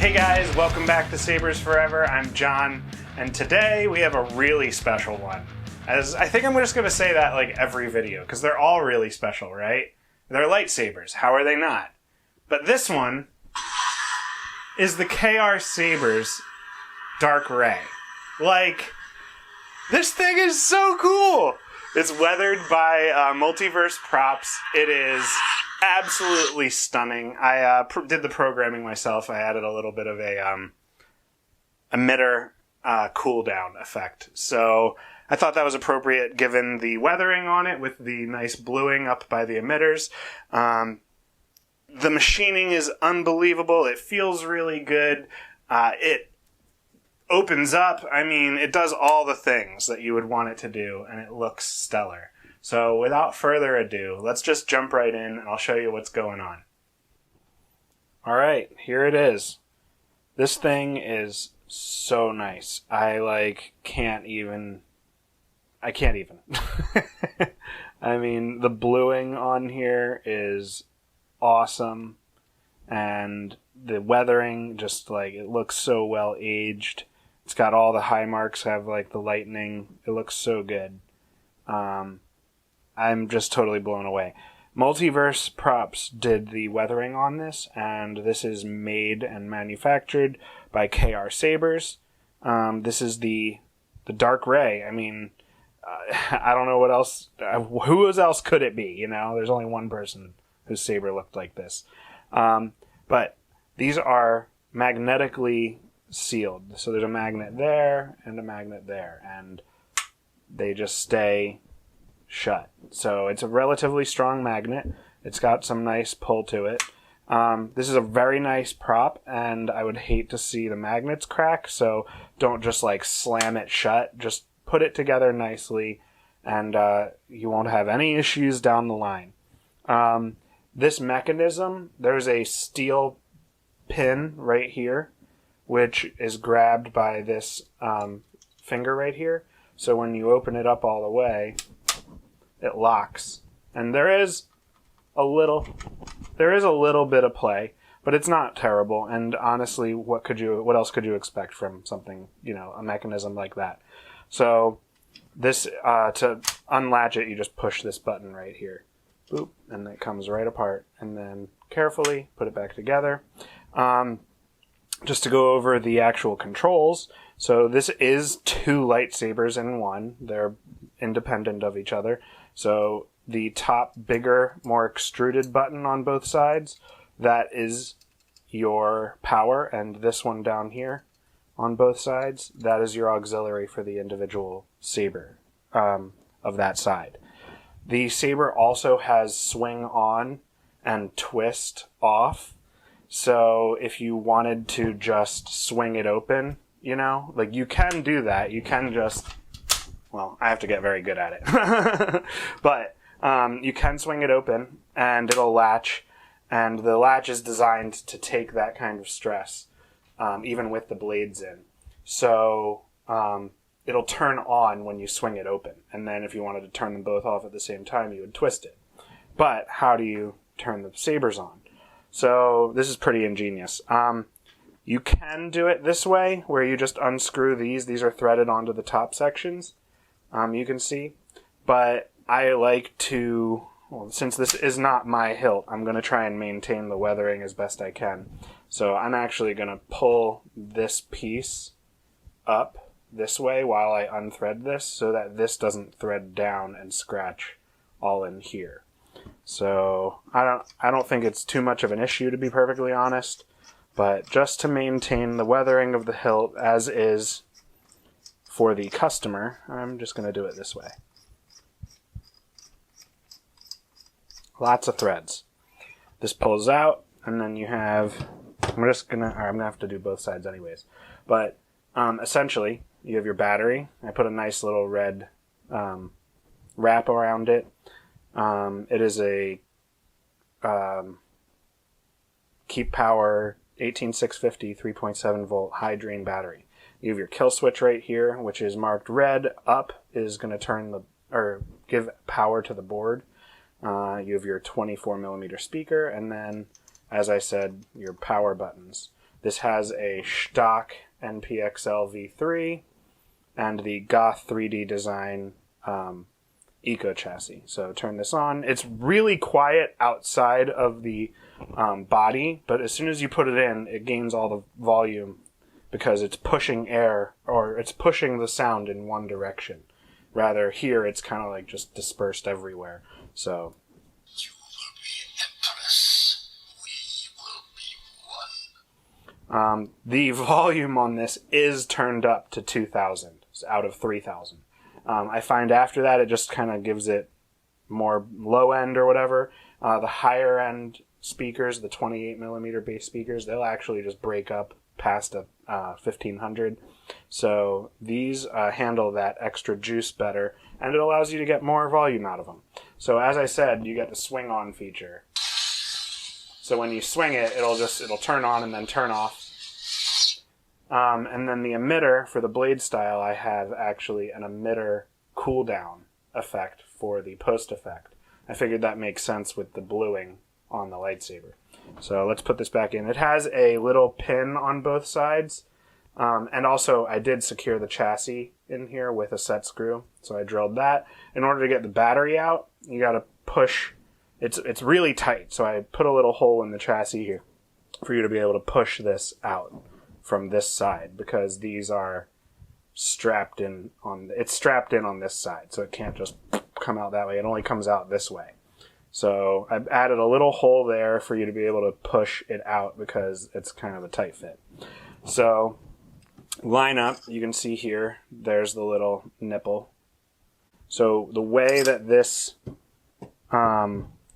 Hey guys, welcome back to Sabers Forever. I'm John, and today we have a really special one. As I think I'm just going to say that like every video, because they're all really special, right? They're lightsabers. How are they not? But this one is the KRSabers Dar-KRey. Like, this thing is so cool! It's weathered by Multiverse Props. It is absolutely stunning. I did the programming myself. I added a little bit of a emitter cooldown effect. So I thought that was appropriate given the weathering on it with the nice bluing up by the emitters. The machining is unbelievable. It feels really good. It opens up. I mean, it does all the things that you would want it to do, and it looks stellar. So without further ado, let's just jump right in and I'll show you what's going on. Alright, here it is. This thing is so nice. I can't even. I mean, the bluing on here is awesome, and the weathering, just it looks so well aged. It's got all the high marks, have the lightning. It looks so good. I'm just totally blown away. Multiverse Props did the weathering on this, and this is made and manufactured by KRSabers. This is the Dar-KRey. I mean, I don't know what else. Who else could it be? You know, there's only one person whose saber looked like this. But these are magnetically sealed. So there's a magnet there and a magnet there, and they just stay shut. So it's a relatively strong magnet. It's got some nice pull to it. This is a very nice prop, and I would hate to see the magnets crack, so don't just slam it shut. Just put it together nicely, and you won't have any issues down the line. This mechanism, there's a steel pin right here, which is grabbed by this finger right here. So when you open it up all the way, it locks. And there is a little bit of play, but it's not terrible. And honestly, what else could you expect from something, a mechanism like that? So this, to unlatch it, you just push this button right here. Boop, and it comes right apart. And then carefully put it back together. Just to go over the actual controls. So this is two lightsabers in one. They're independent of each other. So the top, bigger, more extruded button on both sides, that is your power. And this one down here on both sides, that is your auxiliary for the individual saber of that side. The saber also has swing on and twist off. So if you wanted to just swing it open, you can do that. You can just, well, I have to get very good at it. But you can swing it open and it'll latch. And the latch is designed to take that kind of stress, even with the blades in. So it'll turn on when you swing it open. And then if you wanted to turn them both off at the same time, you would twist it. But how do you turn the sabers on? So this is pretty ingenious. You can do it this way, where you just unscrew these. These are threaded onto the top sections, you can see. But I like to, since this is not my hilt, I'm going to try and maintain the weathering as best I can. So I'm actually going to pull this piece up this way while I unthread this, so that this doesn't thread down and scratch all in here. So I don't think it's too much of an issue, to be perfectly honest, but just to maintain the weathering of the hilt as is for the customer, I'm just going to do it this way. Lots of threads. This pulls out, and then you have, I'm going to have to do both sides anyways, but essentially you have your battery. I put a nice little red wrap around it. It is a Keep Power 18650 3.7 volt high drain battery. You have your kill switch right here, which is marked red. Up is going to give power to the board. You have your 24 millimeter speaker, and then, as I said, your power buttons. This has a stock NPXL V3 and the Goth 3D Design Eco chassis. So turn this on. It's really quiet outside of the body, but as soon as you put it in, it gains all the volume because it's pushing air, or it's pushing the sound in one direction. Rather, here it's kind of like just dispersed everywhere. So you will be Empress. We will be one. The volume on this is turned up to 2,000 out of 3,000. I find after that it just kind of gives it more low end or whatever. The higher end speakers, the 28mm bass speakers, they'll actually just break up past a 1500. So these handle that extra juice better, and it allows you to get more volume out of them. So as I said, you get the swing on feature. So when you swing it, it'll turn on and then turn off. And then the emitter for the blade style, I have actually an emitter cooldown effect for the post effect. I figured that makes sense with the bluing on the lightsaber. So let's put this back in. It has a little pin on both sides. And also I did secure the chassis in here with a set screw. So I drilled that. In order to get the battery out, you got to push. It's really tight. So I put a little hole in the chassis here for you to be able to push this out from this side, because these are strapped in on, it's strapped in on this side, so it can't just come out that way. It only comes out this way. So I've added a little hole there for you to be able to push it out because it's kind of a tight fit. So line up, you can see here, there's the little nipple. So the way that this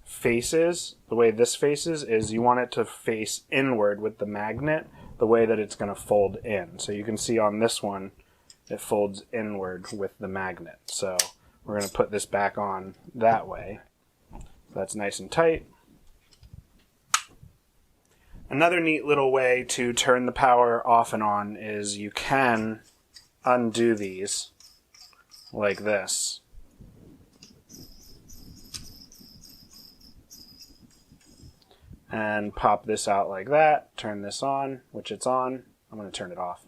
faces, the way this faces is you want it to face inward with the magnet, the way that it's going to fold in. So you can see on this one, it folds inward with the magnet. So we're going to put this back on that way. That's nice and tight. Another neat little way to turn the power off and on is you can undo these like this. And pop this out like that, turn this on, which it's on. I'm going to turn it off.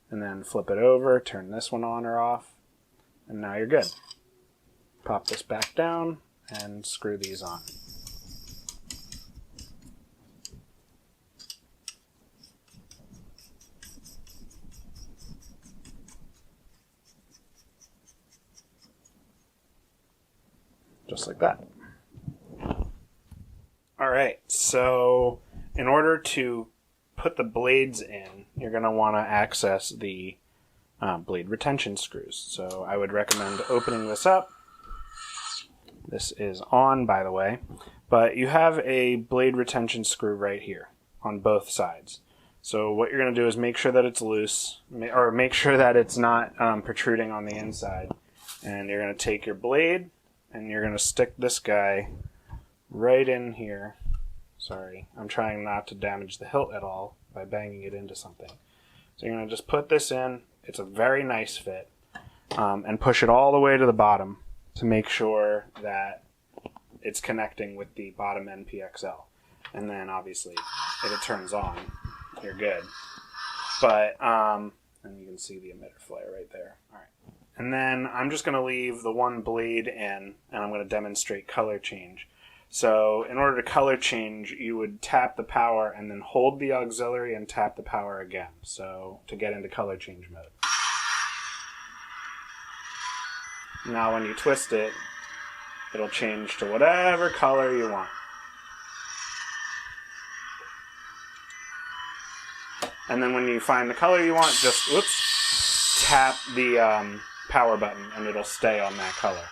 And then flip it over, turn this one on or off, and now you're good. Pop this back down and screw these on. Just like that. Alright, so in order to put the blades in, you're going to want to access the blade retention screws. So I would recommend opening this up. This is on, by the way, but you have a blade retention screw right here on both sides. So what you're going to do is make sure that it's loose, or make sure that it's not protruding on the inside. And you're going to take your blade and you're going to stick this guy right in here. Sorry, I'm trying not to damage the hilt at all by banging it into something. So you're going to just put this in. It's a very nice fit. And push it all the way to the bottom to make sure that it's connecting with the bottom NPXL. And then obviously, if it turns on, you're good. But, and you can see the emitter flare right there. All right. And then I'm just going to leave the one blade in, and I'm going to demonstrate color change. So in order to color change, you would tap the power and then hold the auxiliary and tap the power again. So to get into color change mode. Now when you twist it, it'll change to whatever color you want. And then when you find the color you want, just tap the power button and it'll stay on that color.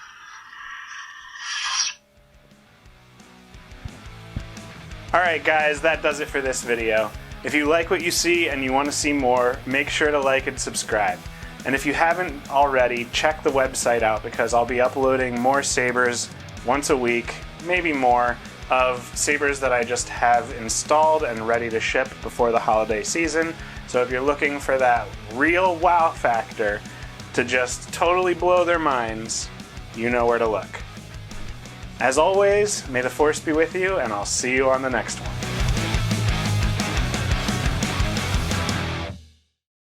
Alright guys, that does it for this video. If you like what you see and you want to see more, make sure to like and subscribe. And if you haven't already, check the website out because I'll be uploading more sabers once a week, maybe more, of sabers that I just have installed and ready to ship before the holiday season. So if you're looking for that real wow factor to just totally blow their minds, you know where to look. As always, may the Force be with you, and I'll see you on the next one.